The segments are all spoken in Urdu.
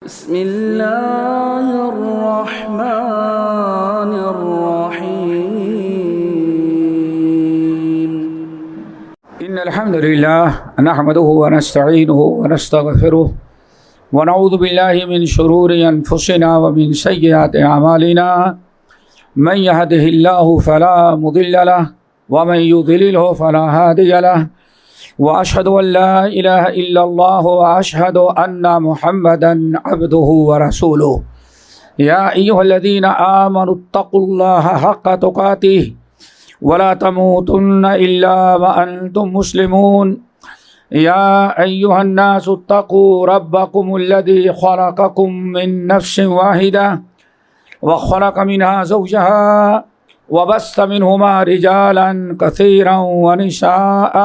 بسم الله الرحمن الرحيم إن الحمد لله نحمده ونستعينه ونستغفره ونعوذ بالله من شرور أنفسنا ومن سيئات أعمالنا من يهده الله فلا مضل له ومن يضلله فلا هادي له وأشهد أن لا إله إلا الله وأشهد أن محمدا عبده ورسوله يا أيها الذين آمنوا اتقوا الله حق تقاته ولا تموتن إلا وأنتم مسلمون يا أيها الناس اتقوا ربكم الذي خلقكم من نفس واحدة وخلق منها زوجها وبث منهما رجالا كثيرا ونساء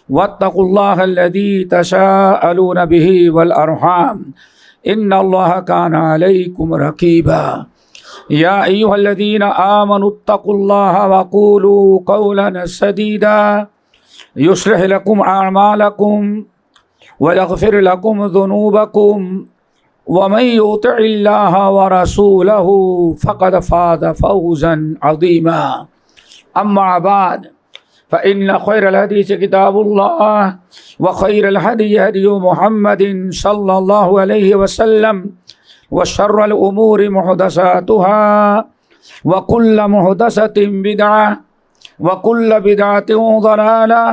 واتقوا الله الذي تساءلون به والأرحام إن الله كان عليكم رقيبا يا أيها الذين آمنوا اتقوا الله وقولوا قولا سديدا يصلح لكم أعمالكم ويغفر لكم ذنوبكم ومن يطع الله ورسوله فقد فاز فوزا عظيما أما بعد فإن خير الحديث كتاب الله وخير الهدي هدي محمد صلى الله عليه وسلم وشر الأمور محدثاتها وكل محدثة بدعة وكل بدعة ضلالة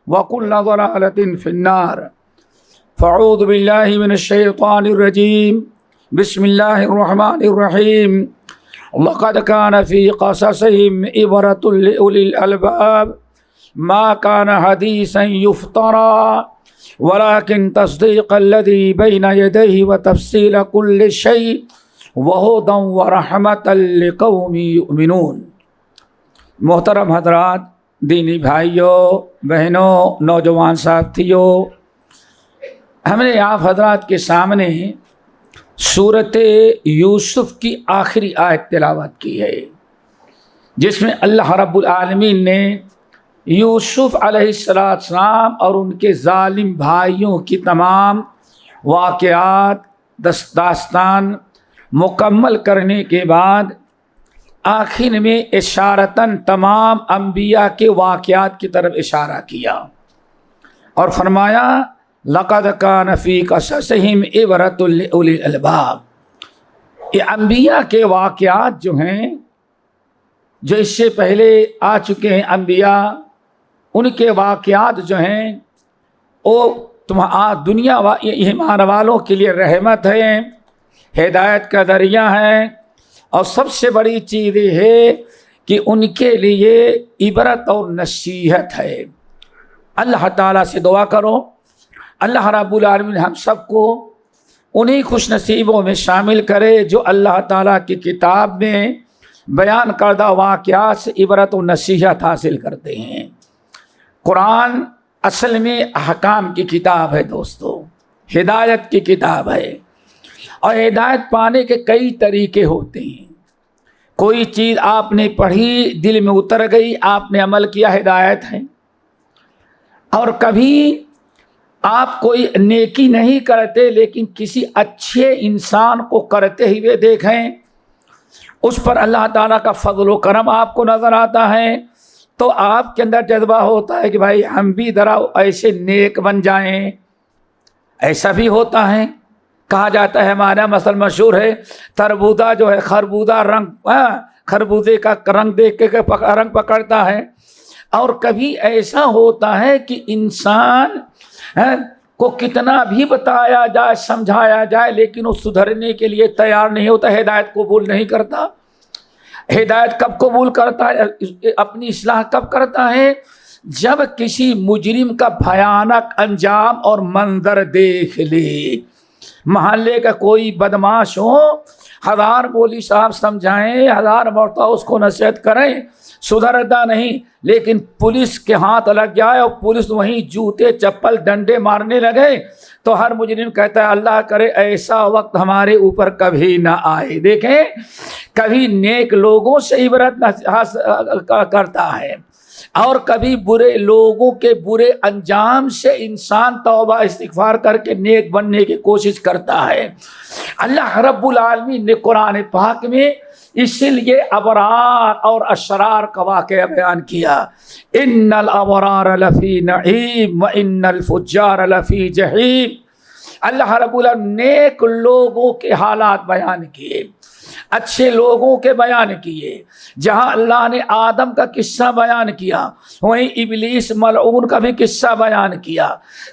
وكل ضلالة في النار فأعوذ بالله من الشيطان الرجيم بسم الله الرحمن الرحيم لقد كان في قصصهم عبرة لأولي الألباب ما كان حديثا يفترى ولكن تصديق الذي بين يديه وتفصيل كل شيء وهدى ورحمة لقوم يؤمنون۔ محترم حضرات، دینی بھائیوں، بہنوں، نوجوان ساتھیوں، ہم نے آپ حضرات کے سامنے سورۃ یوسف کی آخری آیت تلاوت کی ہے، جس میں اللہ رب العالمین نے یوسف علیہ السلام اور ان کے ظالم بھائیوں کی تمام واقعات داستان مکمل کرنے کے بعد آخر میں اشارتاً تمام انبیاء کے واقعات کی طرف اشارہ کیا اور فرمایا لقد كان في قصصهم عبرة لأولي الألباب۔ یہ انبیاء کے واقعات جو ہیں، جو اس سے پہلے آ چکے ہیں انبیاء، ان کے واقعات جو ہیں وہ دنیا ایمان والوں کے لیے رحمت ہے، ہدایت کا ذریعہ ہے، اور سب سے بڑی چیز یہ ہے کہ ان کے لیے عبرت اور نصیحت ہے۔ اللہ تعالیٰ سے دعا کرو اللہ رب العالمین ہم سب کو انہی خوش نصیبوں میں شامل کرے جو اللہ تعالیٰ کی کتاب میں بیان کردہ واقعات سے عبرت و نصیحت حاصل کرتے ہیں۔ قرآن اصل میں احکام کی کتاب ہے دوستو، ہدایت کی کتاب ہے، اور ہدایت پانے کے کئی طریقے ہوتے ہیں۔ کوئی چیز آپ نے پڑھی، دل میں اتر گئی، آپ نے عمل کیا، ہدایت ہے۔ اور کبھی آپ کوئی نیکی نہیں کرتے لیکن کسی اچھے انسان کو کرتے ہوئے دیکھیں، اس پر اللہ تعالیٰ کا فضل و کرم آپ کو نظر آتا ہے، تو آپ کے اندر جذبہ ہوتا ہے کہ بھائی ہم بھی ذرا ایسے نیک بن جائیں۔ ایسا بھی ہوتا ہے، کہا جاتا ہے، ہمارا مثل مشہور ہے، تربوزہ جو ہے خربوزے کا رنگ دیکھ کے رنگ پکڑتا ہے۔ اور کبھی ایسا ہوتا ہے کہ انسان کو کتنا بھی بتایا جائے، سمجھایا جائے، لیکن وہ سدھرنے کے لیے تیار نہیں ہوتا، ہدایت قبول نہیں کرتا۔ ہدایت کب قبول کرتا ہے، اپنی اصلاح کب کرتا ہے؟ جب کسی مجرم کا بھیانک انجام اور منظر دیکھ لے۔ محلے کا کوئی بدماش ہو، ہزار مولوی صاحب سمجھائیں، ہزار مرتبہ اس کو نصیحت کریں، سدھرتا نہیں، لیکن پولیس کے ہاتھ لگ جائے اور پولیس وہیں جوتے چپل ڈنڈے مارنے لگے تو ہر مجرم کہتا ہے اللہ کرے ایسا وقت ہمارے اوپر کبھی نہ آئے۔ دیکھیں، کبھی نیک لوگوں سے عبرت کرتا ہے، اور کبھی برے لوگوں کے برے انجام سے انسان توبہ استغفار کر کے نیک بننے کی کوشش کرتا ہے۔ اللہ رب العالمین نے قرآن پاک میں اسی لیے ابرار اور اشرار کا واقعہ بیان کیا، ان الابرار لفی نعیم و ان الفجار لفی جحیم۔ اللہ رب العالمین نیک لوگوں کے حالات بیان کیے، اچھے لوگوں کے بیان کیے۔ جہاں اللہ نے آدم کا قصہ بیان کیا، وہیں ابلیس ملعون کا بھی قصہ بیان کیا۔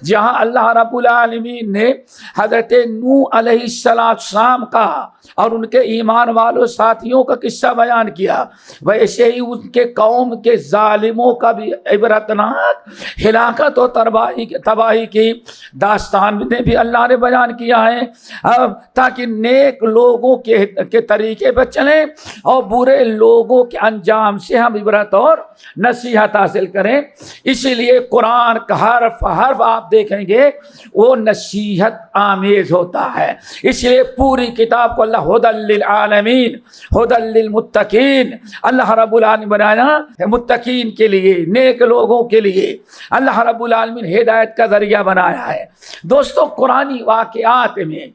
جہاں اللہ رب العالمین نے حضرت نوح علیہ السلام کا اور ان کے ایمان والوں ساتھیوں کا قصہ بیان کیا، ویسے ہی ان کے قوم کے ظالموں کا بھی عبرتناک ہلاکت و تباہی کی داستان نے بھی اللہ نے بیان کیا ہے، تاکہ نیک لوگوں کے طریقے پر چلیں اور برے لوگوں کے انجام سے ہم عبرت اور نصیحت حاصل کریں۔ اسی لیے قرآن کا حرف آپ دیکھیں گے وہ نصیحت آمیز ہوتا ہے۔ اس لیے پوری کتاب کو اللہ ہدی للعالمین ہدی للمتقین، اللہ رب العالمین بنایا ہے متقین کے لیے، نیک لوگوں کے لیے اللہ رب العالمین ہدایت کا ذریعہ بنایا ہے۔ دوستو قرآنی واقعات میں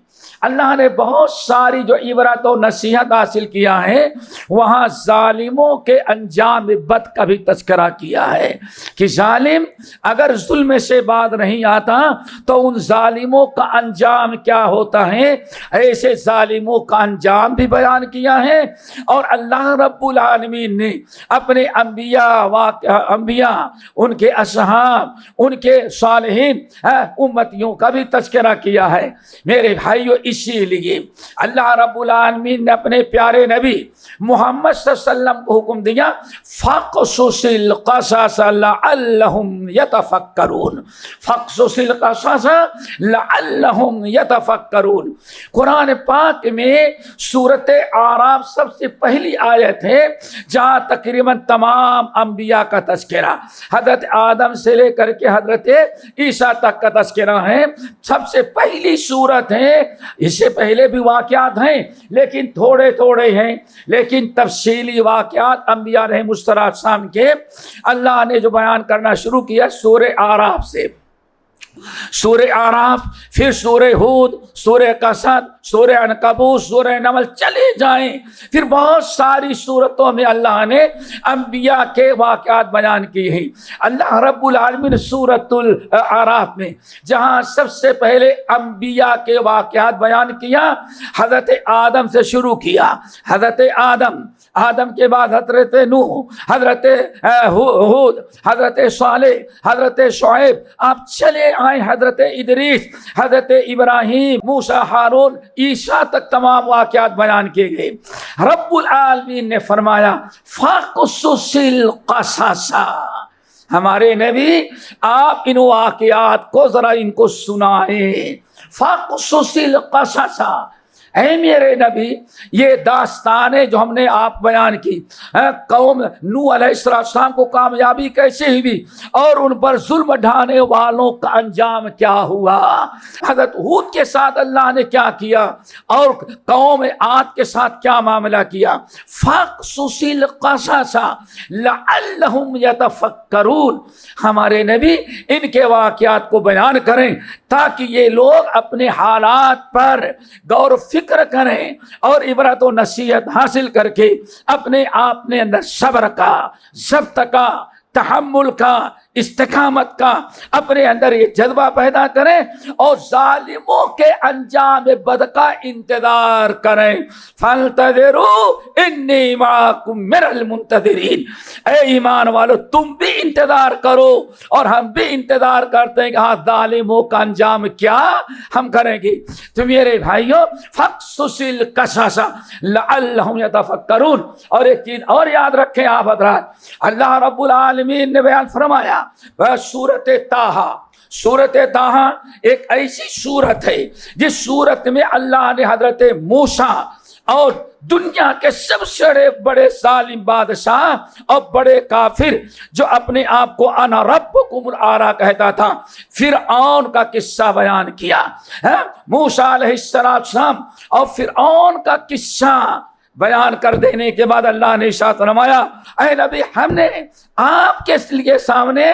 اللہ نے بہت ساری جو عبرت و نصیحت حاصل کیا ہے، وہاں ظالموں کے انجام بد کا بھی تذکرہ کیا ہے کہ ظالم اگر ظلم سے باز نہیں آتا تو ان ظالموں کا انجام کیا ہوتا ہے، ایسے ظالموں کا انجام بھی بیان کیا ہے۔ اور اللہ رب العالمین نے اپنے انبیاء ان کے اصحاب ان کے صالحین امتیوں کا بھی تذکرہ کیا ہے۔ میرے بھائیو، اسی لیے اللہ رب العالمین نے اپنے پیارے نبی محمد صلی اللہ علیہ وسلم کو حکم دیا، فَقْصُصِ الْقَصَصَ لَعَلَّهُمْ يَتَفَكَّرُونَ، فَقْصُصِ الْقَصَصَ لَعَلَّهُمْ يَتَفَكَّرُونَ۔ قرآن پاک میں سورۃ اعراف سب سے پہلی آیت ہے جہاں تقریباً تمام انبیاء کا تذکرہ، حضرت آدم سے لے کر کے حضرت عیسیٰ تک کا تذکرہ ہے۔ سب سے پہلی سورت ہے، اس سے پہلے بھی واقعات ہیں لیکن تھوڑے تھوڑے ہیں، لیکن تفصیلی واقعات انبیاء علیہم السلام کے اللہ نے جو بیان کرنا شروع کیا سورہ اعراف سے۔ سورہ اعراف، پھر سورہ ہود، سورہ قصص، سورہ عنکبوت، سورہ نمل، چلے جائیں، پھر بہت ساری سورتوں میں اللہ نے انبیاء کے واقعات بیان کی ہیں۔ اللہ رب العالمین سورۃ الاعراف میں جہاں سب سے پہلے انبیاء کے واقعات بیان کیا، حضرت آدم سے شروع کیا۔ حضرت آدم کے بعد حضرت نوح، حضرت ہود، حضرت صالح، حضرت شعیب، آپ چلے آئیں حضرت ادریس، حضرت ابراہیم، موسیٰ، ہارون، عیسیٰ تک تمام واقعات بیان کیے گئے۔ رب العالمین نے فرمایا فَقْصُصِ الْقَصَصَ، ہمارے نبی آپ ان واقعات کو ذرا ان کو سنائیں۔ فَقْصُصِ الْقَصَصَ، اے میرے نبی یہ داستانیں جو ہم نے آپ بیان کی، قوم نوح علیہ السلام کو کامیابی کیسے ہوئی اور ان پر ظلم ڈھانے والوں کا انجام کیا ہوا، حضرت ہود کے ساتھ اللہ نے کیا کیا اور قوم عاد کے ساتھ کیا معاملہ کیا۔ فَقْصُصِ الْقَصَصَ لَعَلَّهُمْ يَتَفَكَّرُونَ، ہمارے نبی ان کے واقعات کو بیان کریں تاکہ یہ لوگ اپنے حالات پر غور و فکر کریں اور عبرت و نصیحت حاصل کر کے اپنے آپ نے اندر صبر کا، ضبط کا، تحمل کا، استقامت کا اپنے اندر یہ جذبہ پیدا کریں اور ظالموں کے انجام بد کا انتظار کریں۔ فَانْتَظِرُوا إِنِّي مَعَكُمْ مِنَ الْمُنْتَظِرِينَ، اے ایمان والو تم بھی انتظار کرو اور ہم بھی انتظار کرتے ہیں کہ ہاں ظالموں کا انجام کیا ہم کریں گے۔ تو میرے بھائیوں، فَقْصُصِ الْقَصَصَ لَعَلَّهُمْ يَتَفَكَّرُونَ۔ اور ایک چیز اور یاد رکھیں آپ حضرات، اللہ رب العالمین نے بیان فرمایا سورۃ طٰہٰ، سورۃ طٰہٰ ایک ایسی سورت ہے جس سورت میں اللہ نے حضرت موسیٰ اور دنیا کے سب سے بڑے ظالم بادشاہ اور بڑے کافر جو اپنے آپ کو انا ربکم الاعلیٰ کہتا تھا، فرعون کا قصہ بیان کیا۔ موسیٰ علیہ السلام اور فرعون کا قصہ بیان کر دینے کے بعد اللہ نے ارشاد فرمایا اے نبی ہم نے آپ کے لیے سامنے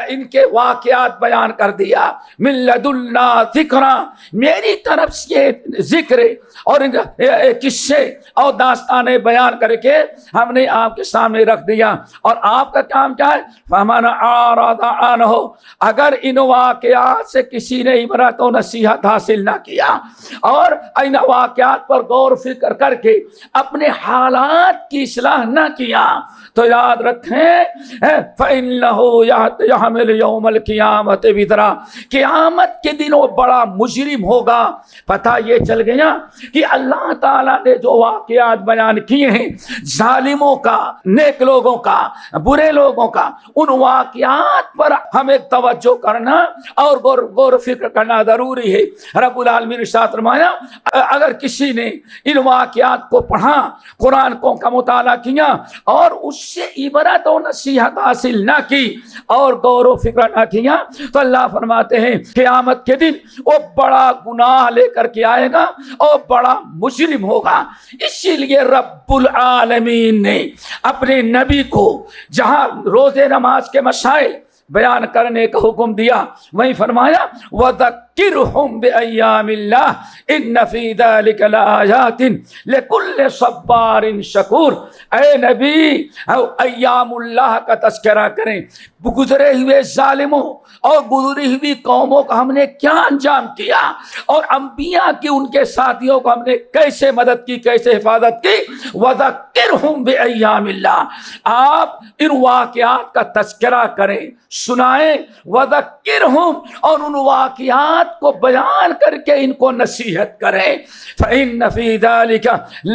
ان کے واقعات بیان کر دیا، من لدنا ذکرا، میری طرف سے ذکر اور قصے اور داستانیں بیان کر کے ہم نے آپ کے سامنے رکھ دیا، اور آپ کا کام کیا ہے؟ فمن اعرض عنہ، اگر ان واقعات سے کسی نے عبرت و نصیحت حاصل نہ کیا اور ان واقعات پر غور و فکر کر کے اپنے حالات کی اصلاح نہ کیا تو یاد رکھیں فَإِنَّهُ يَحْمِلُ يَوْمَ الْقِيَامَةِ وِزْرًا، قیامت کے دن وہ بڑا مجرم ہوگا۔ پتہ یہ چل گیا کہ اللہ تعالیٰ نے جو واقعات بیان کیے ہیں ظالموں کا، نیک لوگوں کا، برے لوگوں کا، ان واقعات پر ہمیں توجہ کرنا اور غور و فکر کرنا ضروری ہے۔ رب العالمین نے ارشاد فرمایا اگر کسی نے ان واقعات کو پڑھا، قرآن کا مطالعہ کیا اور اس سے عبرت و نصیحت حاصل نہ کی اور غور و فکر نہ کیا تو اللہ فرماتے ہیں قیامت کے دن وہ بڑا گناہ لے کر کے آئے گا اور بڑا مجرم ہوگا۔ اسی لیے رب العالمین نے اپنے نبی کو جہاں روزے نماز کے مسائل بیان کرنے کا حکم دیا وہیں فرمایا وَذَكِّرْهُمْ بِأَيَّامِ اللَّهِ إِنَّ فِي ذَلِكَ لَآيَاتٍ لِكُلِّ صَبَّارٍ شَكُورٍ۔ اے نبی ایام اللہ کا تذکرہ کریں، گزرے ہوئے ظالموں اور گزری ہوئی قوموں کا ہم نے کیا انجام کیا اور انبیاء کی ان کے ساتھیوں کو ہم نے کیسے مدد کی، کیسے حفاظت کی۔ وَذَكِّرْهُمْ بِأَيَّامِ اللَّهِ، آپ ان واقعات کا تذکرہ کریں، سنائیں، وَذَكِّرْهُمْ، اور ان واقعات کو بیان کر کے ان کو نصیحت کریں۔ فَإِنَّ فِي ذَلِكَ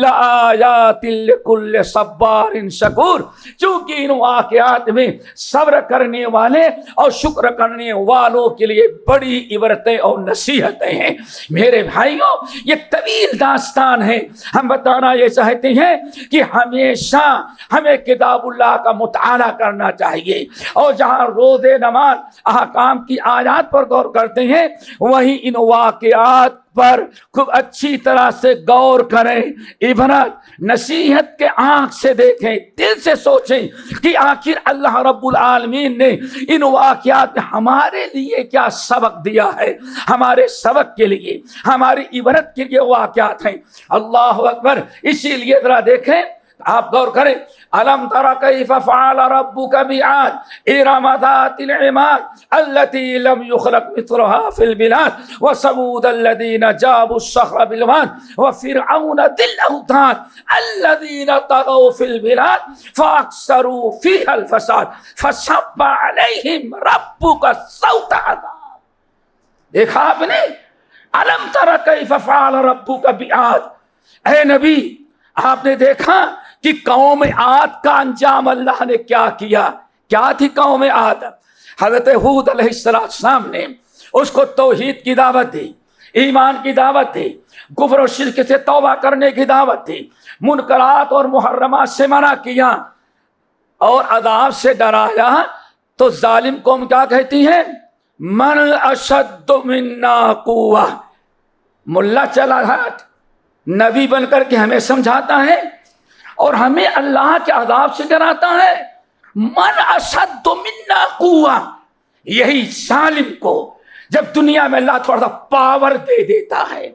لَآيَاتٍ لِكُلِّ صَبَّارٍ شَكُورٍ، چونکہ ان واقعات میں صبر کرنے والے اور شکر کرنے والوں کے لیے بڑی عبرتیں اور نصیحتیں ہیں۔ میرے بھائیوں یہ طویل داستان ہے، ہم بتانا یہ چاہتے ہیں کہ ہمیشہ ہمیں کتاب اللہ کا مطالعہ کرنا چاہیے، اور جہاں روزے نماز احکام کی آیات پر غور کرتے ہیں وہیں ان واقعات پر خوب اچھی طرح سے غور کریں، عبرت نصیحت کے آنکھ سے دیکھیں، دل سے سوچیں کہ آخر اللہ رب العالمین نے ان واقعات میں ہمارے لیے کیا سبق دیا ہے، ہمارے سبق کے لیے، ہماری عبرت کے لیے واقعات ہیں۔ اللہ اکبر۔ اسی لیے ذرا دیکھیں، آپ غور کریں، الم تر کیف فعل ربک بعاد ارم ذات العماد التي لم يخلق مثلها في البلاد وثمود الذين جابوا الصخر بالواد وفرعون ذي الاوتاد الذين طغوا في البلاد فاكثروا فيها الفساد فصب عليهم ربك سوط عذاب۔ دیکھا آپ نے، الم تر کیف فعل ربک بعاد، اے نبی آپ نے دیکھا کہ قوم عاد کا انجام اللہ نے کیا کیا۔ کیا تھی قوم عاد؟ حضرت ہود علیہ السلام نے اس کو توحید کی دعوت دی، ایمان کی دعوت دی، کفر و شرک سے توبہ کرنے کی دعوت دی، منکرات اور محرمات سے منع کیا اور عذاب سے ڈرایا۔ تو ظالم قوم کیا کہتی ہے؟ من اشد منا قوہ۔ ملا چلا ہاتھ نبی بن کر کے ہمیں سمجھاتا ہے اور ہمیں اللہ کے عذاب سے ڈراتا ہے۔ من اشد منا قوہ، یہی ظالم کو جب دنیا میں اللہ تھوڑا سا پاور دے دیتا ہے،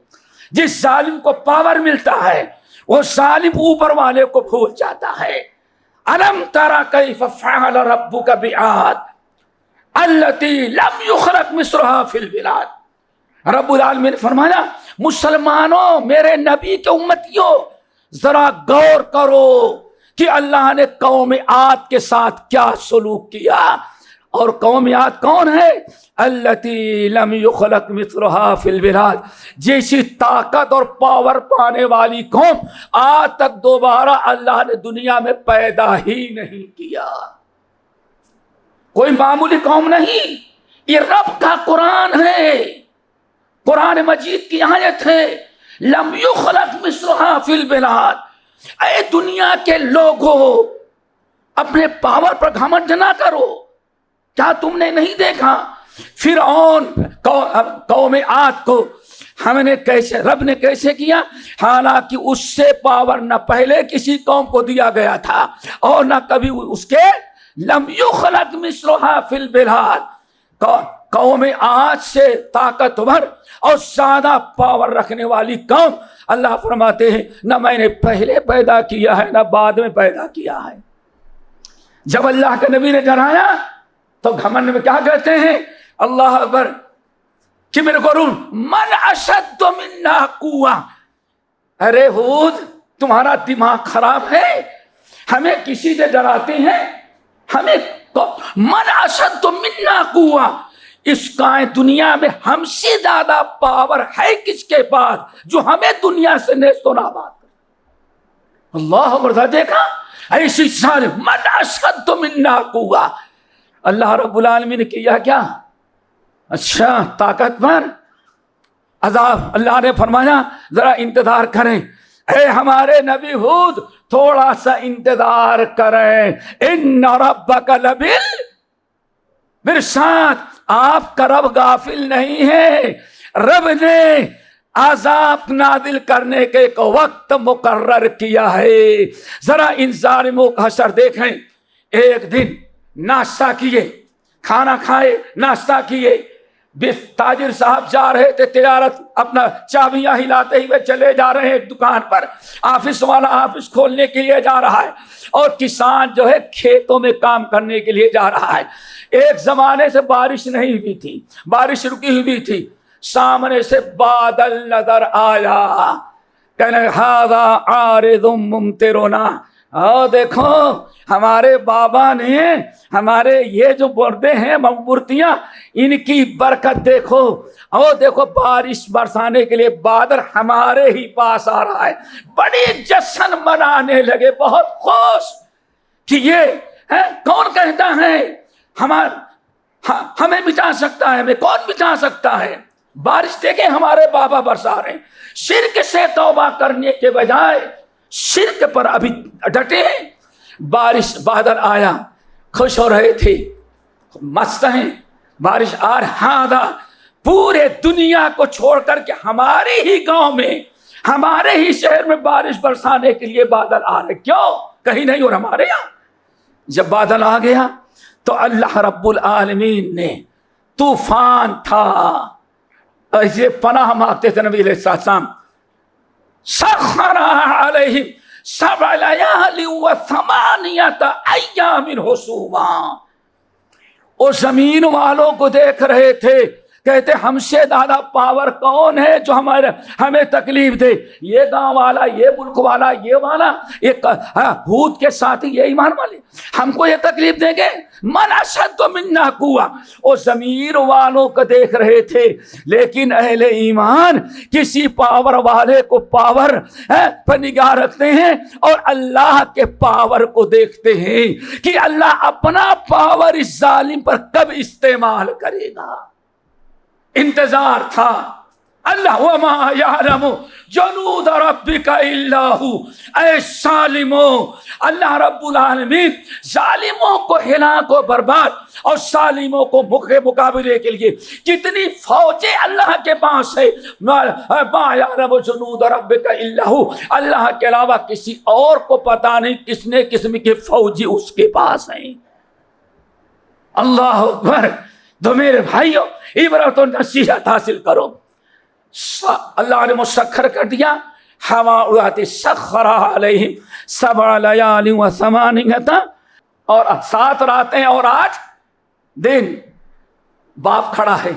جس ظالم کو پاور ملتا ہے وہ ظالم اوپر والے کو بھول جاتا ہے۔ الم تر کیف فعل ربک بعاد التی لم یخلق مثلها فی البلاد۔ رب العالمین نے فرمایا مسلمانوں، میرے نبی کے امتیوں، ذرا غور کرو کہ اللہ نے قوم عاد کے ساتھ کیا سلوک کیا۔ اور قوم عاد کون ہے؟ التی لم یخلق مثلها فی البلاد، جیسی طاقت اور پاور پانے والی قوم آج تک دوبارہ اللہ نے دنیا میں پیدا ہی نہیں کیا۔ کوئی معمولی قوم نہیں، یہ رب کا قرآن ہے، قرآن مجید کی آیت ہے، لم یخلق مثلها فی البلاد۔ اے دنیا کے لوگوں، اپنے پاور پر گھمنڈ نہ کرو۔ کیا تم نے نہیں دیکھا فرعون قوم عاد کو ہم نے کیسے رب نے کیسے کیا؟ حالانکہ اس سے پاور نہ پہلے کسی قوم کو دیا گیا تھا اور نہ کبھی اس کے لم یخلق مثلھا فی البلاد، قوم آج سے طاقتور اور زیادہ پاور رکھنے والی قوم اللہ فرماتے ہیں نہ میں نے پہلے پیدا کیا ہے نہ بعد میں پیدا کیا ہے۔ جب اللہ کے نبی نے ڈرایا تو گھمنڈ میں کیا کہتے ہیں؟ اللہ اکبر، کہ میرے کو من اشد منا قوہ۔ ارے ہود، تمہارا دماغ خراب ہے؟ ہمیں کسی سے ڈراتے ہیں؟ ہمیں من اشد منا قوہ، اس دنیا میں ہم سے زیادہ پاور ہے کس کے پاس جو ہمیں دنیا سے نیست و نابود کرے؟ اللہ اکبر، دیکھا ایسی سارے من اشد منا قوہ۔ اللہ رب العالمین نے کیا کیا؟ اچھا طاقتور عذاب۔ اللہ نے فرمایا ذرا انتظار کریں، اے ہمارے نبی ہود تھوڑا سا انتظار کریں، ان ربک لبالمرصاد، آپ کا رب غافل نہیں ہے، رب نے عذاب نازل کرنے کے ایک وقت مقرر کیا ہے۔ ذرا ان ظالموں کا حشر دیکھیں، ایک دن ناشتہ کیے، کھانا کھائے، ناشتہ کیے، تاجر صاحب جا رہے تھے تجارت، اپنا چابیاں ہلاتے ہوئے چلے جا رہے ہیں دکان پر، آفس والا آفس کھولنے کے لیے جا رہا ہے اور کسان جو ہے کھیتوں میں کام کرنے کے لیے جا رہا ہے۔ ایک زمانے سے بارش نہیں ہوئی تھی، بارش رکی ہوئی تھی، سامنے سے بادل نظر آیا، کہنے ھذا عارض ممطرنا، دیکھو ہمارے بابا نے ہمارے یہ جو بردے ہیں مورتیاں، ان کی برکت دیکھو، اور دیکھو بارش برسانے کے لیے بادل ہمارے ہی پاس آ رہا ہے۔ بڑی جشن منانے لگے، بہت خوش کہ یہ کون کہتا ہے ہمیں مٹا سکتا ہے، ہمیں کون مٹا سکتا ہے؟ بارش دیکھیں ہمارے بابا برسا رہے ہیں۔ شرک سے توبہ کرنے کے بجائے شرک پر ابھی ڈٹے ہیں۔ بارش بادل آیا، خوش ہو رہے تھے، مست ہیں، بارش آ رہا تھا، پورے دنیا کو چھوڑ کر کے ہمارے ہی گاؤں میں، ہمارے ہی شہر میں بارش برسانے کے لیے بادل آ رہے، کیوں کہیں نہیں اور ہمارے یہاں؟ جب بادل آ گیا تو اللہ رب العالمین نے طوفان تھا، ایسے پناہ مانگتے تھے نبی علیہ السلام، سخر علیہم سبع لیال و ثمانیۃ ایام حسوما۔ وہ زمین والوں کو دیکھ رہے تھے، کہتے ہم سے زیادہ پاور کون ہے جو ہمیں تکلیف دے؟ یہ گاؤں والا، یہ ملک والا، یہ والا، ایک ہود کے ساتھ یہ ایمان والے ہم کو یہ تکلیف دیں گے؟ من اشد منا قوہ، وہ زمین والوں کو دیکھ رہے تھے، لیکن اہل ایمان کسی پاور والے کو پاور پر نگاہ رکھتے ہیں اور اللہ کے پاور کو دیکھتے ہیں کہ اللہ اپنا پاور اس ظالم پر کب استعمال کرے گا۔ انتظار تھا۔ اللہ وما یعلم جنود ربک الا ھو، اے ظالموں، اللہ رب العالمین ظالموں کو ہلاک و برباد اور ظالموں کو مقابلے کے لیے کتنی فوجیں اللہ کے پاس ہے، ما یعلم جنود ربک الا ھو، اللہ کے علاوہ کسی اور کو پتا نہیں کتنے قسم کے فوجی اس کے پاس ہیں۔ اللہ اکبر۔ تو میرے بھائیوں عبرت و نصیحت حاصل کرو۔ اللہ نے مسخر کر دیا، ہوا اڑاتی، سخر علیہم سبع لیال و ثمانیۃ، اور 7 راتیں اور 8 دن۔ باپ کھڑا ہے،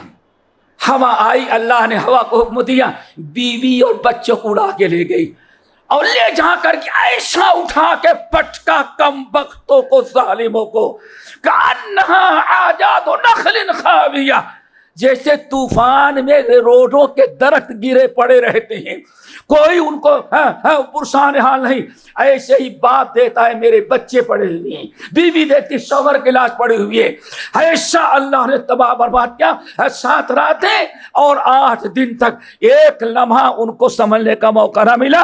ہوا آئی، اللہ نے ہوا کو حکم دیا، بیوی اور بچوں کو اڑا کے لے گئی اور لے جا کر کے ایسا اٹھا کے پٹکا کم بختوں کو، ظالموں کو، کأنہا اعجاز نخل خاویہ، جیسے طوفان میں روڈوں کے درخت گرے پڑے رہتے ہیں، کوئی ان کو پرسان حال نہیں۔ ایسے ہی باپ دیتا ہے میرے بچے پڑے ہوئے ہیں، بیوی دیتی شوہر کی لاش پڑی ہوئی ہے، ایسا اللہ نے تباہ برباد کیا۔ 7 راتیں اور 8 دن تک ایک لمحہ ان کو سنبھلنے کا موقع نہ ملا،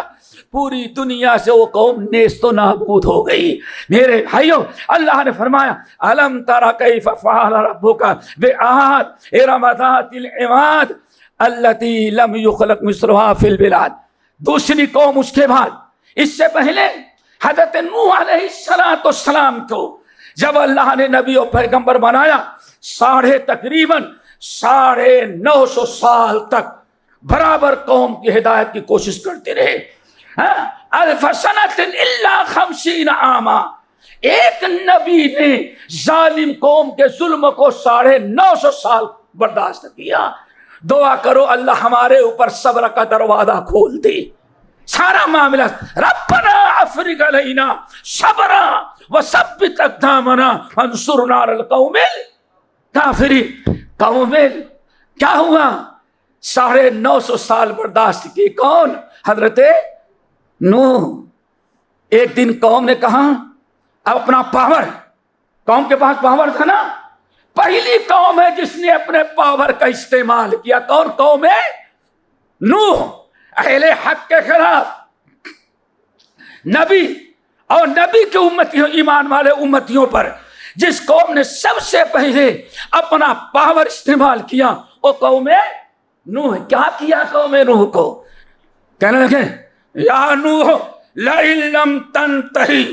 پوری دنیا سے وہ قوم نیست و نابود ہو گئی۔ میرے بھائیوں اللہ نے فرمایا الم تر کیف فعل ربک بعاد ارم ذات العماد، التی لم یخلق مثلها فی البلاد. دوسری قوم اس کے بعد، اس سے پہلے حضرت نوح علیہ السلام کو جب اللہ نے نبی و پیغمبر بنایا، تقریباً 950 سال تک برابر قوم کی ہدایت کی کوشش کرتے رہے. الف سنۃ الا 50 عاما. ایک نبی نے ظالم قوم کے ظلم کو 950 سال برداشت کیا. دعا کرو اللہ ہمارے اوپر صبر کا دروازہ کھول دے. سارا معاملہ ربنا افرغ علینا صبرا وثبت اقدامنا وانصرنا علی القوم الکافرین. قوم کیا ہوا؟ 950 سال برداشت کی. کون؟ حضرت نوح. ایک دن قوم نے کہا اپنا پاور، قوم کے پاس پاور تھا نا، پہلی قوم ہے جس نے اپنے پاور کا استعمال کیا. کون قوم ہے؟ نوح. اہل حق کے خلاف نبی اور نبی کے امتیوں، ایمان والے امتیوں پر جس قوم نے سب سے پہلے اپنا پاور استعمال کیا وہ قوم نوح. کیا کیا قوم نوح کو؟ کہنے لگے یا نوح لئن لم تنتہی،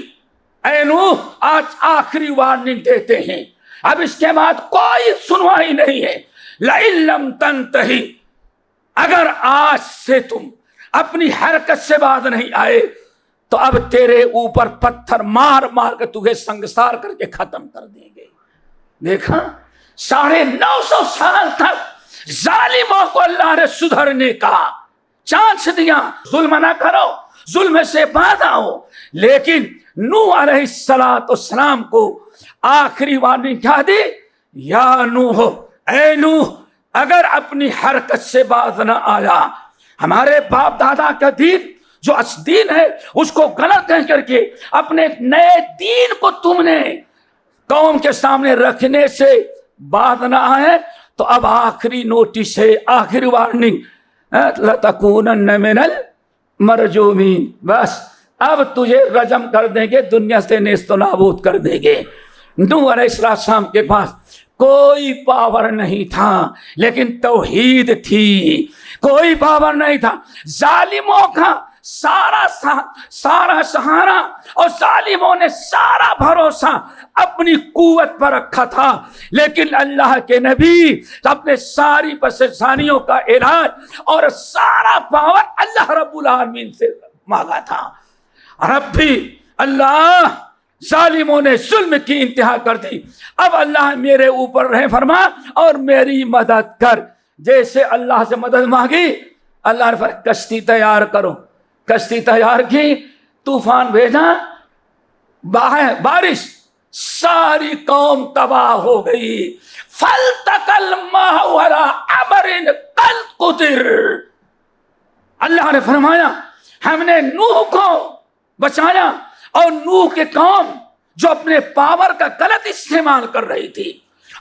اے نوح آج آخری وارننگ دیتے ہیں، اب اس کے بعد کوئی سنوائی نہیں ہے. لئن لم تنتہی، اگر آج سے تم اپنی حرکت سے باز نہیں آئے تو اب تیرے اوپر پتھر مار مار کے تجھے سنگسار کر کے ختم کر دیں گے. دیکھا 950 سال تک ظالموں کو اللہ نے سدھرنے کا چانس دیا. ظلم نہ کرو، ظلم سے باز آؤ. لیکن نوح علیہ السلام کو آخری وارننگ کیا دی؟ یا نوح، اے نوح اگر اپنی حرکت سے باز نہ آیا، ہمارے باپ دادا کا دین جو دین ہے اس کو غلط کہہ کر کے اپنے نئے دین کو تم نے قوم کے سامنے رکھنے سے باز نہ آئے تو اب آخری نوٹس ہے، آخری وارننگ، لَتَكُونَنَّ مِنَ الْمَرْجُومِينَ. بس اب تجھے رجم کر دیں گے، دنیا سے نیست و نابود کر دیں گے. نوح علیہ السلام کے پاس کوئی پاور نہیں تھا لیکن توحید تھی. کوئی پاور نہیں تھا. ظالموں کا سارا سہارا اور ظالموں نے سارا بھروسہ اپنی قوت پر رکھا تھا، لیکن اللہ کے نبی اپنے ساری پریشانیوں کا علاج اور سارا پاور اللہ رب العالمین سے مانگا تھا. رب بھی اللہ ظالموں نے ظلم کی انتہا کر دی، اب اللہ میرے اوپر رحم فرما اور میری مدد کر. جیسے اللہ سے مدد مانگی، اللہ نے فرمایا کشتی تیار کرو. کشتی تیار کی، طوفان بھیجا، بارش، ساری قوم تباہ ہو گئی. فَالْتَقَى الْمَاءُ عَلَىٰ أَمْرٍ قَدْ قُدِرَ. اللہ نے فرمایا ہم نے نوح کو بچایا، اور نوح کے قوم جو اپنے پاور کا غلط استعمال کر رہی تھی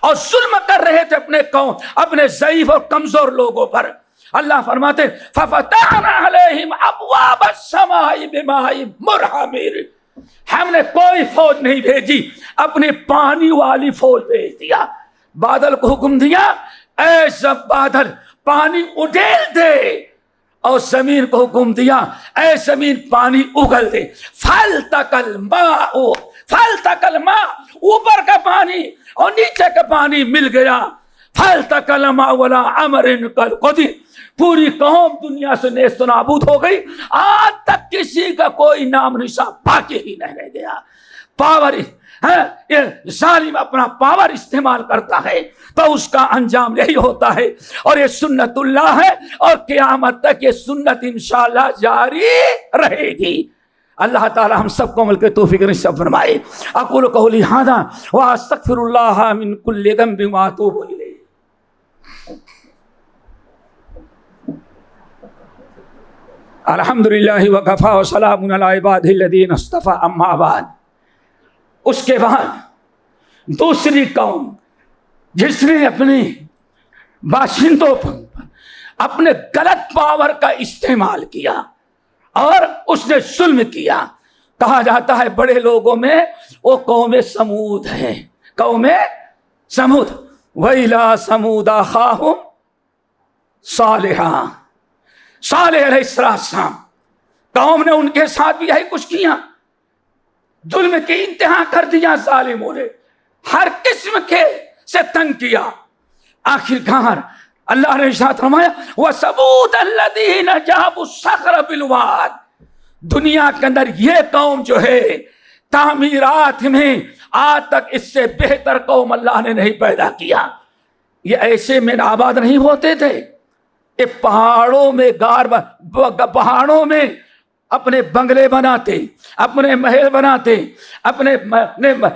اور ظلم کر رہے تھے اپنے قوم، اپنے ضعیف اور کمزور لوگوں پر، اللہ فرماتے فَفَتَحْنَا عَلَيْهِمْ أَبْوَابَ السَّمَاءِ بِمَاءٍ مُنْهَمِرٍ. ہم نے کوئی فوج نہیں بھیجی، اپنی پانی والی فوج بھیج دیا. بادل کو حکم دیا اے سب بادل پانی اڈیل دے، اور زمین کو حکم دیا اے زمین پانی اگل دے. فَالْتَقَى الْمَاءُ، اوپر کا پانی اور نیچے کا پانی مل گیا. فَالْتَقَى الْمَاءُ عَلَىٰ أَمْرٍ قَدْ قُدِرَ. پوری قوم دنیا سے نیست و نابود ہو گئی. آج تک کسی کا کوئی نام نشان باقی ہی نہیں رہ گیا. پاور ظالم اپنا پاور استعمال کرتا ہے تو اس کا انجام یہی ہوتا ہے، اور یہ سنت اللہ ہے، اور قیامت تک یہ سنت انشاءاللہ جاری رہے گی. اللہ تعالی ہم سب کو عمل کے توفیق نصیب فرمائے. اقول قولی ھذا واستغفر اللہ من کل ذنب واتوب الیہ. الحمدللہ وکفی وسلام علی عبادہ الذین اصطفی. اما بعد، اس کے بعد دوسری قوم جس نے اپنے باشندوں پر اپنے غلط پاور کا استعمال کیا اور اس نے ظلم کیا، کہا جاتا ہے بڑے لوگوں میں وہ قوم سمود ہے. قوم سمود. وَإِلَىٰ ثَمُودَ أَخَاهُمْ صالح علیہ السلام، قوم نے ان کے ساتھ بھی یہی کچھ کیا، ظلم کی انتہا کر دیا، ظالموں نے ہر قسم کے سے تنگ کیا۔ آخرکار اللہ نے ارشاد فرمایا وَثَمُودَ الَّذِينَ جَابُوا الصَّخْرَ بِالْوَادِ، دنیا کے اندر یہ قوم جو ہے تعمیرات میں آج تک اس سے بہتر قوم اللہ نے نہیں پیدا کیا۔ یہ ایسے میں آباد نہیں ہوتے تھے، یہ پہاڑوں میں پہاڑوں میں اپنے بنگلے بناتے، اپنے محل بناتے، اپنے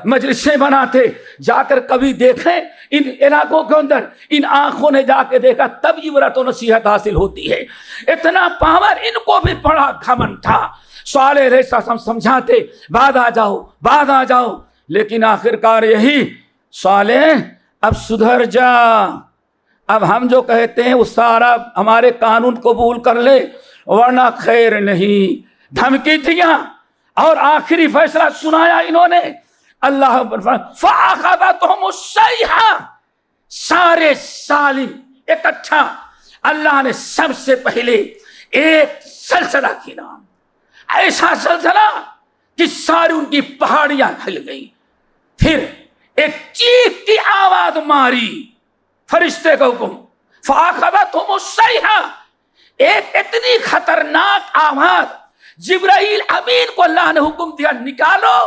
مجلسیں بناتے۔ جا کر کبھی دیکھیں ان علاقوں کے اندر، ان آنکھوں نے جا کے دیکھا، تب عبرت و نصیحت حاصل ہوتی ہے۔ اتنا پاور ان کو بھی بڑا گھمنڈ تھا۔ صالح علیہ السلام سمجھاتے بعد آ جاؤ، لیکن آخرکار یہی صالح اب سدھر جا، اب ہم جو کہتے ہیں وہ سارا ہمارے قانون قبول کر لے ورنہ خیر نہیں۔ دھمکی دیا اور آخری فیصلہ سنایا انہوں نے۔ اللہ فَأَخَذَتْهُمُ الصَّيْحَةُ، سارے ظالم اکٹھا، اللہ نے سب سے پہلے ایک زلزلہ کیا، ایسا زلزلہ کہ ساری ان کی پہاڑیاں ہل گئیں۔ پھر ایک چیخ کی آواز ماری، فرشتے کا حکم، فَأَخَذَتْهُمُ الصَّيْحَةُ، ایک اتنی خطرناک آواز، جبرائیل امین کو اللہ نے حکم دیا نکالو،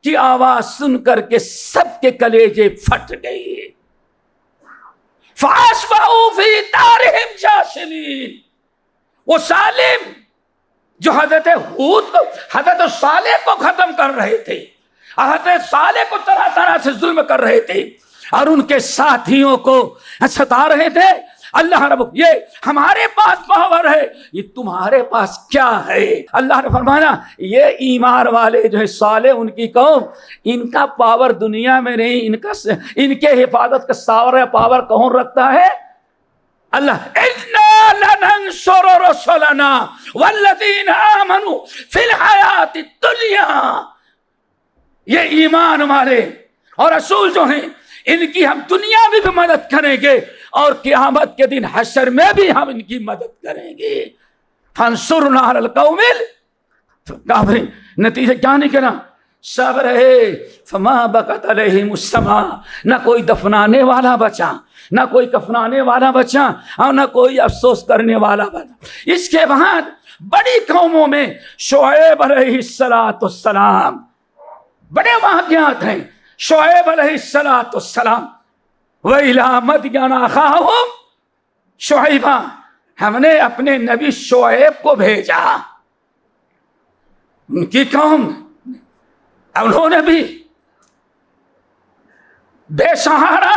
کہ آواز سن کر کے سب کے کلیجے پھٹ گئے۔ فَأَصْبَحُوا فِي دَارِهِمْ جَاثِمِينَ، وہ ظالم جو حضرت صالح کو ختم کر رہے تھے، حضرت صالح کو طرح طرح سے ظلم کر رہے تھے اور ان کے ساتھیوں کو ستا رہے تھے، اللہ رب یہ ہمارے پاس پاور ہے، یہ تمہارے پاس کیا ہے؟ اللہ نے فرمایا یہ ایمان والے جو ہے صالح ان کی قوم، ان کا پاور دنیا میں نہیں، ان کے حفاظت کا ساور پاور کون رکھتا ہے؟ اللہ اِنَّا لَنَنصُرُ رُسُلَنَا وَالَّذِينَ آمَنُوا فِي الْحَيَاةِ الدُّنْيَا، یہ ایمان والے اور رسول جو ہیں ان کی ہم دنیا میں بھی مدد کریں گے اور قیامت کے دن حشر میں بھی ہم ان کی مدد کریں گے۔ فانصرنا علی القوم الکافرین، نتیجہ کیا نکلا؟ صبر ہے، فما بقت علیہم السماء، نہ کوئی دفنانے والا بچا، نہ کوئی کفنانے والا بچا اور نہ کوئی افسوس کرنے والا بچا۔ اس کے بعد بڑی قوموں میں شعیب علیہ السلام، بڑے واقعات ہیں۔ شعیب علیہ السلام وَإِلَىٰ مَدْيَنَ أَخَاهُمْ شعیبہ، ہم نے اپنے نبی شعیب کو بھیجا، ان کی قوم، انہوں نے بھی بے سہارا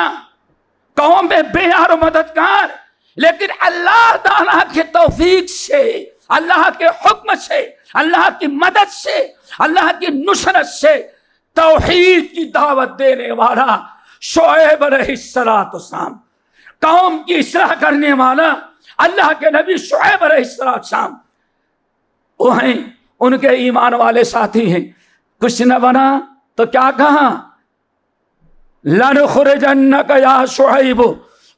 قوم میں بے یار و مددگار، لیکن اللہ تعالیٰ کے توفیق سے، اللہ کے حکم سے، اللہ کی مدد سے، اللہ کی نصرت سے توحید کی دعوت دینے والا شعیب علیہ السلام، قوم کی اصلاح کرنے والا اللہ کے نبی شعیب علیہ السلام، وہ ہیں، ان کے ایمان والے ساتھی ہیں۔ کچھ نہ بنا تو کیا کہا؟ لَنُخْرِجَنَّكَ يَا شُعَيْبُ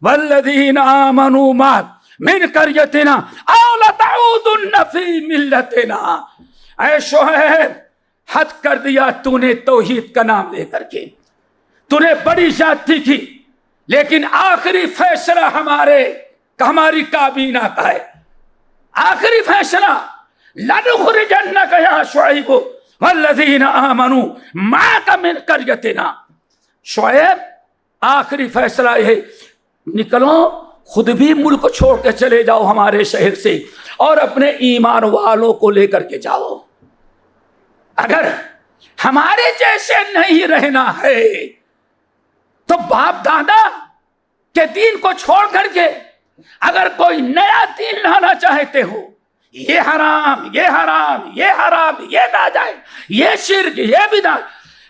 وَالَّذِينَ آمَنُوا مَعَكَ مِنْ قَرْيَتِنَا أَوْ لَتَعُودُنَّ فِي مِلَّتِنَا، اے شعیب حد کر دیا تو نے توحید کا نام لے کر کے، تو نے بڑی زیادتی کی، لیکن آخری فیصلہ ہماری کابینہ کا ہے، آخری فیصلہ لَنُخْرِجَنَّكَ يَا شُعَيْبُ وَالَّذِينَ آمَنُوا مَعَكَ مِنْ قَرْيَتِنَا، شعیب آخری فیصلہ یہ، نکلو خود بھی ملک چھوڑ کے چلے جاؤ ہمارے شہر سے اور اپنے ایمان والوں کو لے کر کے جاؤ، اگر ہمارے جیسے نہیں رہنا ہے تو باپ دادا کے دین کو چھوڑ کر کے اگر کوئی نیا دین لانا چاہتے ہو، یہ حرام، یہ حرام، یہ حرام، یہ ناجائز، یہ شرک، یہ بدعت،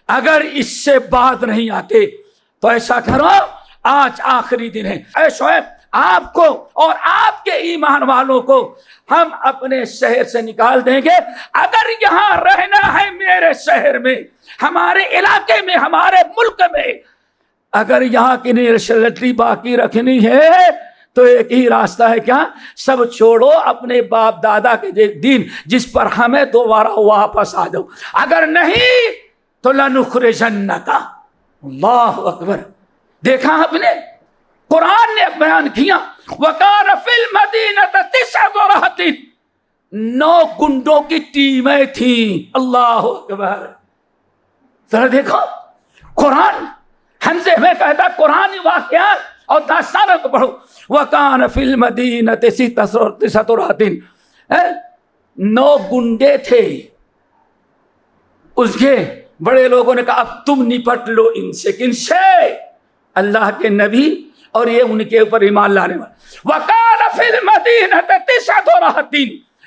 اگر اس سے بات نہیں آتے تو ایسا کرو، آج آخری دن ہے، اے شعیب آپ کو اور آپ کے ایمان والوں کو ہم اپنے شہر سے نکال دیں گے، اگر یہاں رہنا ہے میرے شہر میں، ہمارے علاقے میں، ہمارے ملک میں، اگر یہاں کی نیشنلٹی باقی رکھنی ہے تو ایک ہی راستہ ہے، کیا؟ سب چھوڑو، اپنے باپ دادا کے دین جس پر ہمیں دوبارہ واپس آ جاؤ، اگر نہیں تو لنخرجنک۔ اللہ اکبر! دیکھا آپ نے، قرآن نے بیان کیا وَقَانَ فِي الْمَدِينَةِ 9 رَهْطٍ، 9 گنڈوں کی ٹیمیں تھیں۔ اللہ اکبر! ذرا دیکھو، قرآن ہم سے ہمیں کہتا قرآن واقعات اور داستانوں کو پڑھو۔ وَقَانَ فِي الْمَدِينَةِ 9 رَهْطٍ، 9 گنڈے تھے۔ اس کے بڑے لوگوں نے کہا اب تم نپٹ لو ان سے، کن سے؟ اللہ کے نبی اور یہ ان کے اوپر ایمان لانے والے۔ وَقَانَ فِي الْمَدِينَةِ 9 رَهْطٍ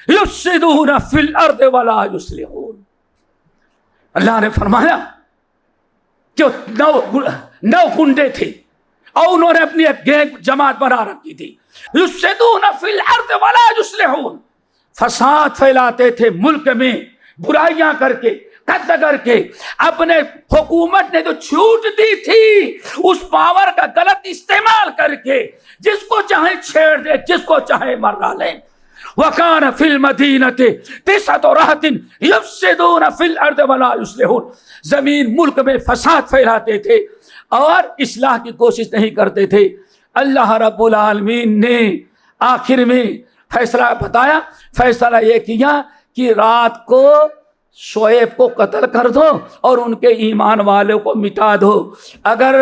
يُفْسِدُونَ فِي الْأَرْضِ وَلَا يُصْلِحُونَ۔ اللہ نے فرمایا کہ 9 گنڈے تھے اور انہوں نے اپنی ایک گینگ جماعت بنا رکھی تھی۔ يُفْسِدُونَ فِي الْأَرْضِ وَلَا يُصْلِحُونَ، فساد پھیلاتے تھے ملک میں، برائیاں کر کے، قتل کر کے۔ اپنے حکومت نے جو چھوٹ دی تھی اس پاور کا غلط استعمال کر کے جس کو چاہے چھیڑ دے، جس کو چاہے مرا لیں۔ وَقَانَ فِي الْمَدِينَةِ 9 رَهْطٍ يُفْسِدُونَ فِي الْأَرْضِ وَلَا يُصْلِحُونَ، زمین ملک میں فساد پھیلاتے تھے اور اصلاح کی کوشش نہیں کرتے تھے۔ اللہ رب العالمین نے آخر میں فیصلہ بتایا، فیصلہ یہ کیا کہ رات کو شعیب کو قتل کر دو اور ان کے ایمان والوں کو مٹا دو، اگر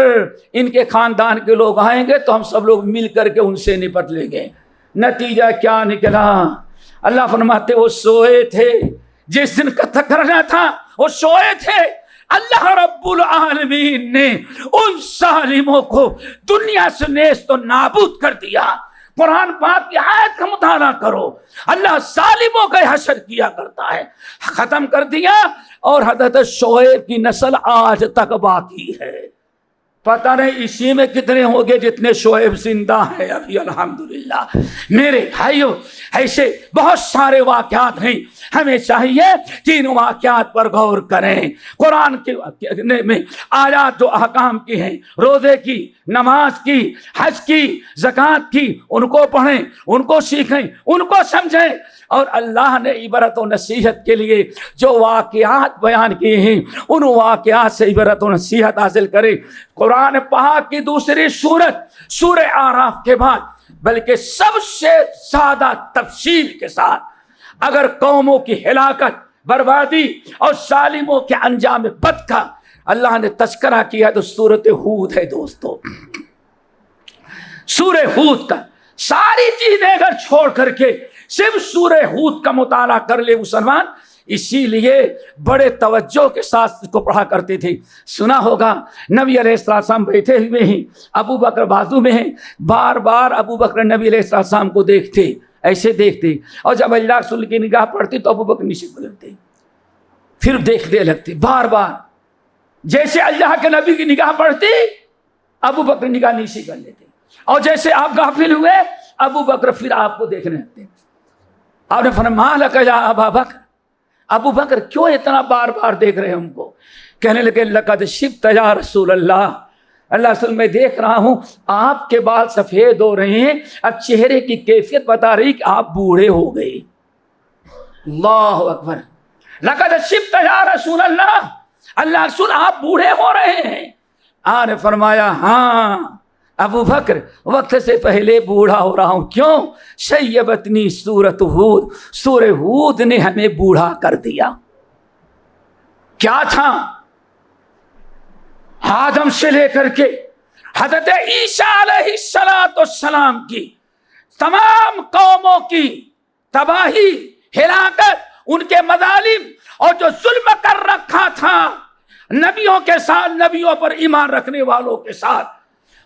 ان کے خاندان کے لوگ آئیں گے تو ہم سب لوگ مل کر کے ان سے نپٹ لیں گے۔ نتیجہ کیا نکلا؟ اللہ فرماتے وہ سوئے تھے، جس دن قتل کرنا تھا وہ سوئے تھے۔ اللہ رب العالمین نے ان ظالموں کو دنیا سے نیست و نابود کر دیا۔ قرآن پاک کی آیت کا مطالعہ کرو، اللہ ظالموں کا حشر کیا کرتا ہے، ختم کر دیا۔ اور حضرت شعیب کی نسل آج تک باقی ہے۔ پتہ نہیں اسی میں کتنے ہوں گے جتنے شعیب زندہ ہیں ابھی، الحمدللہ۔ میرے بھائیو، ایسے بہت سارے واقعات ہیں، ہمیں چاہیے کہ ان واقعات پر غور کریں۔ قرآن کے میں آیات جو احکام کی ہیں، روزے کی، نماز کی، حج کی، زکوٰۃ کی، ان کو پڑھیں، ان کو سیکھیں، ان کو سمجھیں، اور اللہ نے عبرت و نصیحت کے لیے جو واقعات بیان کیے ہیں ان واقعات سے عبرت و نصیحت حاصل کریں۔ قرآن پاک کی دوسری سورت سورہ اعراف کے بعد بلکہ سب سے زیادہ تفصیل کے ساتھ اگر قوموں کی ہلاکت، بربادی اور ظالموں کے انجام بد کا اللہ نے تذکرہ کیا تو سورۃ ہود ہے دوستو۔ سورہ ہود کا ساری چیزیں اگر چھوڑ کر کے صرف سورہ ہود کا مطالعہ کر لے مسلمان، اسی لیے بڑے توجہ کے ساتھ اس کو پڑھا کرتے تھے۔ سنا ہوگا نبی علیہ السلام بیٹھے ہوئے ہیں، ابو بکر بازو میں ہیں، بار بار ابو بکر نبی علیہ السلام کو دیکھتے، ایسے دیکھتے، اور جب اللہ رسول کی نگاہ پڑتی تو ابو بکر نیچے بدلتے، پھر دیکھتے لگتے بار بار، جیسے اللہ کے نبی کی نگاہ پڑتی ابو بکر نگاہ نیچے کر لیتے، اور جیسے آپ غافل ہوئے ابو بکر پھر آپ کو دیکھنے لگتے۔ آپ نے فرمایا ما لک یا ابا بکر، ابو بکر کیوں اتنا بار بار دیکھ رہے ہیں ہم کو؟ کہنے لگے لقد شبت یا رسول اللہ، اللہ رسول میں دیکھ رہا ہوں آپ کے بال سفید ہو رہے ہیں، اب چہرے کی کیفیت بتا رہی کہ آپ بوڑھے ہو گئے۔ اللہ اکبر، لقد شبت یا رسول اللہ، اللہ رسول آپ بوڑھے ہو رہے ہیں۔ آپ نے فرمایا ہاں ابو بکر وقت سے پہلے بوڑھا ہو رہا ہوں، کیوں؟ شیبتنی سورۃ ہود، سورہ ہود نے ہمیں بوڑھا کر دیا۔ کیا تھا؟ آدم سے لے کر کے حضرت عیسیٰ علیہ السلام کی تمام قوموں کی تباہی، ہلاکت، ان کے مظالم اور جو ظلم کر رکھا تھا نبیوں کے ساتھ، نبیوں پر ایمان رکھنے والوں کے ساتھ،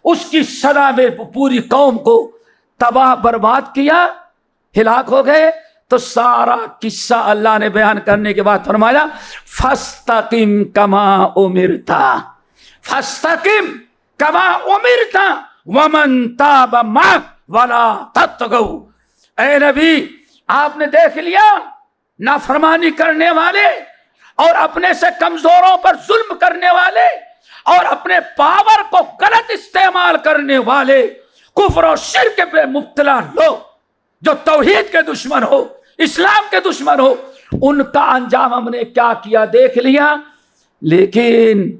اس کی سزا میں پوری قوم کو تباہ برباد کیا، ہلاک ہو گئے۔ تو سارا قصہ اللہ نے بیان کرنے کے بعد فرمایا فاستقم کما امرت، فاستقم کما امرت ومن تاب معک ولا تطغوا۔ اے نبی آپ نے دیکھ لیا نافرمانی کرنے والے اور اپنے سے کمزوروں پر ظلم کرنے والے اور اپنے پاور کو غلط استعمال کرنے والے کفر اور شرک پہ مبتلا لوگ جو توحید کے دشمن ہو، اسلام کے دشمن ہو، ان کا انجام ہم نے کیا کیا دیکھ لیا. لیکن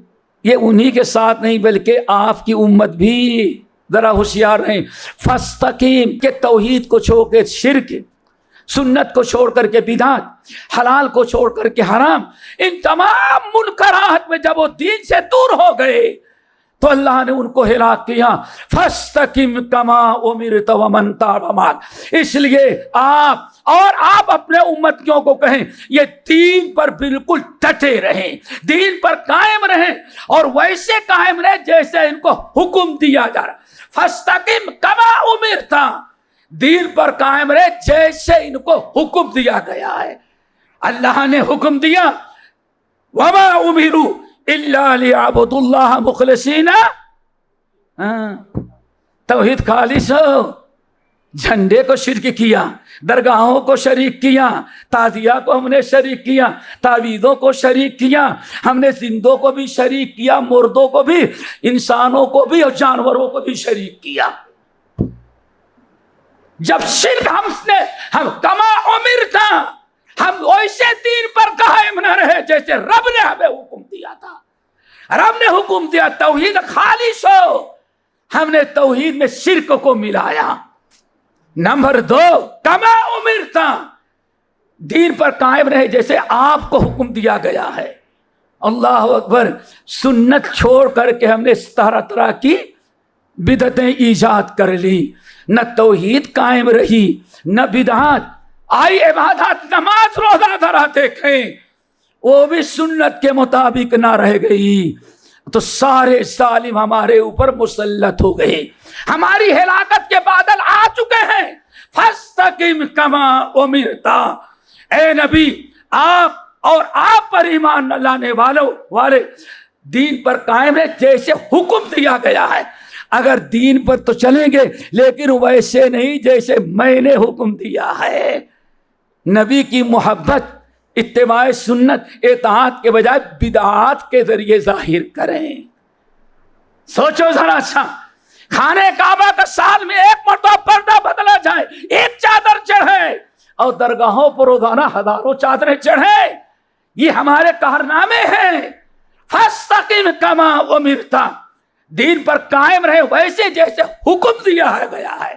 یہ انہی کے ساتھ نہیں بلکہ آپ کی امت بھی ذرا ہوشیار رہیں. فاستقیم کہ توحید کو چھوڑ کے شرک، سنت کو چھوڑ کر کے بدعت، حلال کو چھوڑ کر کے حرام، ان تمام منکرات میں جب وہ دین سے دور ہو گئے تو اللہ نے ان کو ہلاک کیا. فاستقم کما امرت ومن تاب معک. اس لیے آپ اپنے امتیوں کو کہیں یہ دین پر بالکل ڈٹے رہیں، دین پر قائم رہیں اور ویسے قائم رہیں جیسے ان کو حکم دیا جا رہا. فاستقم کما امرت، دین پر قائم رہے جیسے ان کو حکم دیا گیا ہے. اللہ نے حکم دیا وما امروا الا ليعبدوا الله مخلصین، توحید خالص ہو. جھنڈے کو شرک کیا، درگاہوں کو شریک کیا، تعزیہ کو ہم نے شریک کیا، تعویذوں کو شریک کیا، ہم نے زندوں کو بھی شریک کیا، مردوں کو بھی، انسانوں کو بھی اور جانوروں کو بھی شریک کیا. جب شرک ہم کما امرتا، ہم ویسے دین پر قائم نہ رہے جیسے رب نے ہمیں حکم دیا تھا. رب نے حکم دیا توحید خالص ہو، ہم نے توحید میں شرک کو ملایا. نمبر 2 کما امرتا، دین پر قائم رہے جیسے آپ کو حکم دیا گیا ہے. اللہ اکبر. سنت چھوڑ کر کے ہم نے طرح طرح کی بدعتیں ایجاد کر لی. نہ توحید قائم رہی نہ بدعات. آئی عبادات نماز روزہ ذرا دیکھیں، وہ بھی سنت کے مطابق نہ رہ گئی تو سارے ظالم ہمارے اوپر مسلط ہو گئے. ہماری ہلاکت کے بادل آ چکے ہیں. فاستقم کما امرتا، اے نبی آپ پر ایمان لانے والے دین پر قائم ہے جیسے حکم دیا گیا ہے. اگر دین پر تو چلیں گے لیکن ویسے نہیں جیسے میں نے حکم دیا ہے. نبی کی محبت، اتباع سنت اطاعت کے بجائے بدعات کے ذریعے ظاہر کریں. سوچو ذرا اچھا، خانہ کعبہ کا سال میں ایک مرتبہ پردہ بدلا جائے، ایک چادر چڑھے اور درگاہوں پر روزانہ ہزاروں چادریں چڑھے، یہ ہمارے کارنامے ہیں. فاستقم کما امرتا، دین پر قائم رہے ویسے جیسے حکم دیا گیا ہے.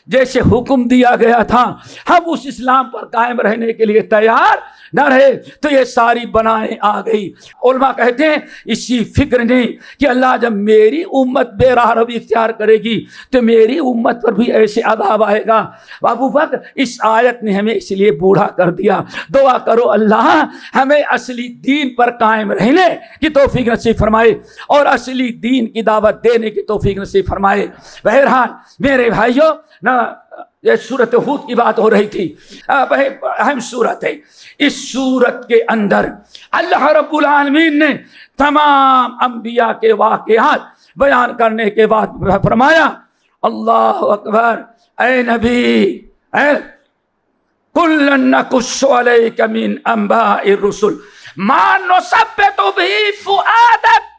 جیسے حکم دیا گیا تھا ہم اس اسلام پر قائم رہنے کے لیے تیار نہ رہے تو یہ ساری بنائیں آ گئی. علماء کہتے ہیں اسی فکر نے کہ اللہ جب میری امت بے راہ روی اختیار کرے گی تو میری امت پر بھی ایسے عذاب آئے گا. ابو بکر اس آیت نے ہمیں اس لیے بوڑھا کر دیا. دعا کرو اللہ ہمیں اصلی دین پر قائم رہنے کی توفیق نصیب فرمائے اور اصلی دین کی دعوت دینے کی توفیق نصیب فرمائے. بہرحال میرے بھائیوں، یہ سورت ہود کی بات ہو رہی تھی، اہم سورت ہے. اس سورت کے اندر اللہ رب العالمین نے تمام انبیاء کے واقعات بیان کرنے کے بعد فرمایا اللہ اکبر، اے نبی کلن نقص علیک من انباء الرسل ما نثبت به فؤادک.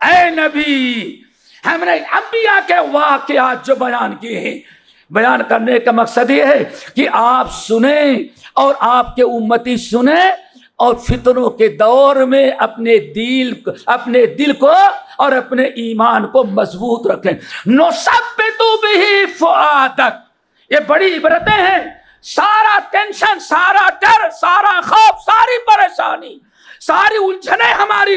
اے نبی ہم نے انبیاء کے واقعات جو بیان کیے ہیں، بیان کرنے کا مقصد یہ ہے کہ آپ سنیں اور آپ کے امتی سنیں اور فتنوں کے دور میں اپنے دل کو اور اپنے ایمان کو مضبوط رکھیں. نثبت به فؤادک، یہ بڑی عبرتیں ہیں. سارا ٹینشن، سارا ڈر، سارا خوف، ساری پریشانی، ساری الجھنیں ہماری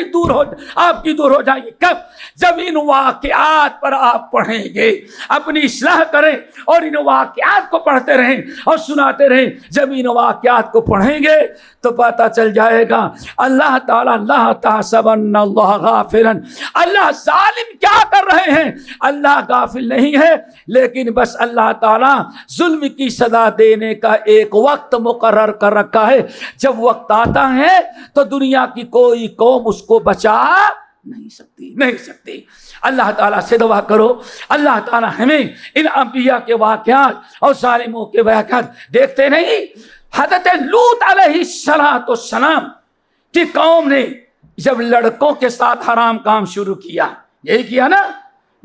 آپ کی دور ہو جائیں گی. کب؟ جب ان واقعات پر آپ پڑھیں گے. اپنی اصلاح کریں اور ان واقعات کو پڑھتے رہیں اور سناتے رہیں. جب ان واقعات کو پڑھیں گے تو پتہ چل جائے گا اللہ تعالیٰ لا تحسبن اللہ غافلا، اللہ ظالم کیا کر رہے ہیں. اللہ غافل نہیں ہے، لیکن بس اللہ تعالیٰ ظلم کی سزا دینے کا ایک وقت مقرر کر رکھا ہے. جب وقت آتا ہے تو دنیا کی کوئی قوم اس کو بچا نہیں سکتی. اللہ تعالیٰ سے دعا کرو اللہ تعالیٰ ہمیں ان انبیاء کے واقعات اور ظالموں کے واقعات دیکھتے نہیں. حضرت لوط علیہ السلام کی قوم نے جب لڑکوں کے ساتھ حرام کام شروع کیا، یہی کیا نا،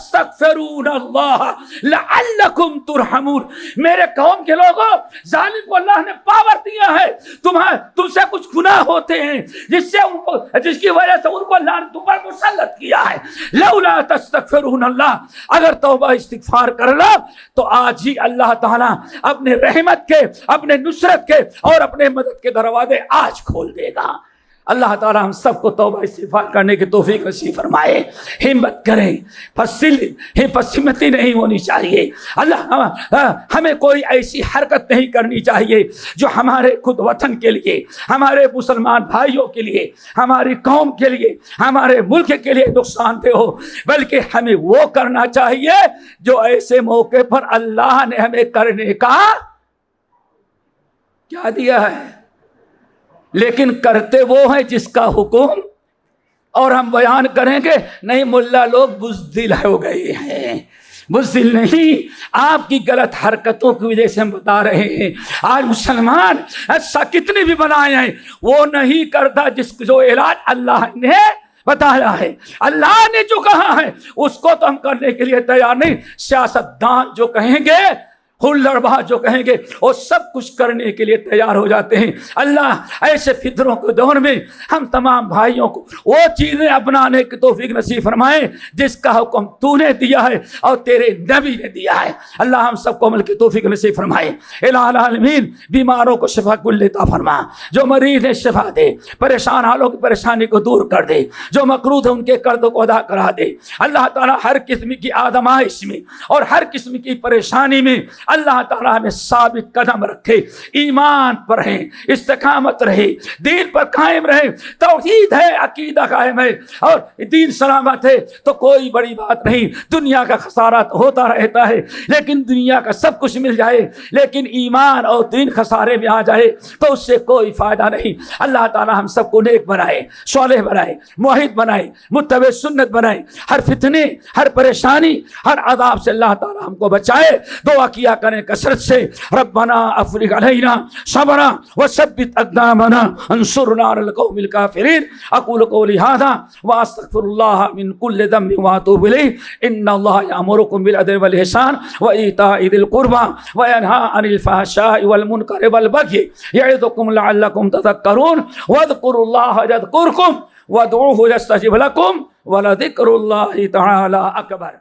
تستغفرون اللہ لعلکم ترحمون. میرے قوم کے لوگوں، ظالم کو اللہ نے پاور دیا ہے، تم سے کچھ گناہ ہوتے ہیں جس کی وجہ سے ان کو اللہ نے تم پر مسلط کیا ہے. لولا تستغفرون اللہ، اگر توبہ استغفار کر لو تو آج ہی اللہ تعالیٰ اپنے رحمت کے، اپنے نصرت کے اور اپنے مدد کے دروازے آج کھول دے گا. اللہ تعالیٰ ہم سب کو توبہ استغفار کرنے کی توفیق نصیب فرمائے. ہمت کریں، پسمتی نہیں ہونی چاہیے. اللہ ہمیں کوئی ایسی حرکت نہیں کرنی چاہیے جو ہمارے خود وطن کے لیے، ہمارے مسلمان بھائیوں کے لیے، ہماری قوم کے لیے، ہمارے ملک کے لیے نقصان دہ ہو، بلکہ ہمیں وہ کرنا چاہیے جو ایسے موقع پر اللہ نے ہمیں کرنے کا کیا دیا ہے. لیکن کرتے وہ ہیں جس کا حکم، اور ہم بیان کریں گے نہیں ملا لوگ بزدل ہو گئے ہیں. بزدل نہیں، آپ کی غلط حرکتوں کی وجہ سے ہم بتا رہے ہیں. آج مسلمان ایسا کتنے بھی بنائے ہیں، وہ نہیں کرتا جو علاج اللہ نے بتایا ہے، اللہ نے جو کہا ہے اس کو تو ہم کرنے کے لیے تیار نہیں. سیاستدان جو کہیں گے، ہلڑباز جو کہیں گے، وہ سب کچھ کرنے کے لیے تیار ہو جاتے ہیں. اللہ ایسے فتنوں کے دور میں ہم تمام بھائیوں کو وہ چیزیں اپنانے کی توفیق نصیب فرمائے جس کا حکم تو نے دیا ہے اور تیرے نبی نے دیا ہے. اللہ ہم سب کو عمل کی توفیق نصیب فرمائے. الہ العالمین بیماروں کو شفا کل عطا فرما، جو مریض ہے شفا دے، پریشان حالوں کی پریشانی کو دور کر دے، جو مقروض ہے ان کے قرضوں کو ادا کرا دے. اللہ تعالیٰ ہر قسم کی آزمائش میں اور ہر قسم کی پریشانی میں اللہ تعالیٰ ہمیں ثابت قدم رکھے، ایمان پر رہے، استقامت رہے، دین پر قائم رہے. توحید ہے، عقیدہ قائم ہے اور دین سلامت ہے تو کوئی بڑی بات نہیں. دنیا کا خسارہ ہوتا رہتا ہے، لیکن دنیا کا سب کچھ مل جائے لیکن ایمان اور دین خسارے میں آ جائے تو اس سے کوئی فائدہ نہیں. اللہ تعالیٰ ہم سب کو نیک بنائے، صالح بنائے، موحد بنائے، متبع سنت بنائے. ہر فتنے، ہر پریشانی، ہر عذاب سے اللہ تعالیٰ ہم کو بچائے. دعا کیا کریں کثرت سے، ربنا افرغ علینا صبرا وثبت اقدامنا انصرنا علی القوم الکافرین. اقول قولی ھذا واستغفر اللہ من کل ذنب واتوب الیہ. ان اللہ یأمرکم بالعدل والإحسان وإیتاء ذی القربى وینہی عن الفحشاء والمنکر والبغی یعظکم لعلکم تذکرون. واذکروا اللہ یذکرکم وادعوہ یستجب لکم ولذکر اللہ تعالی اکبر.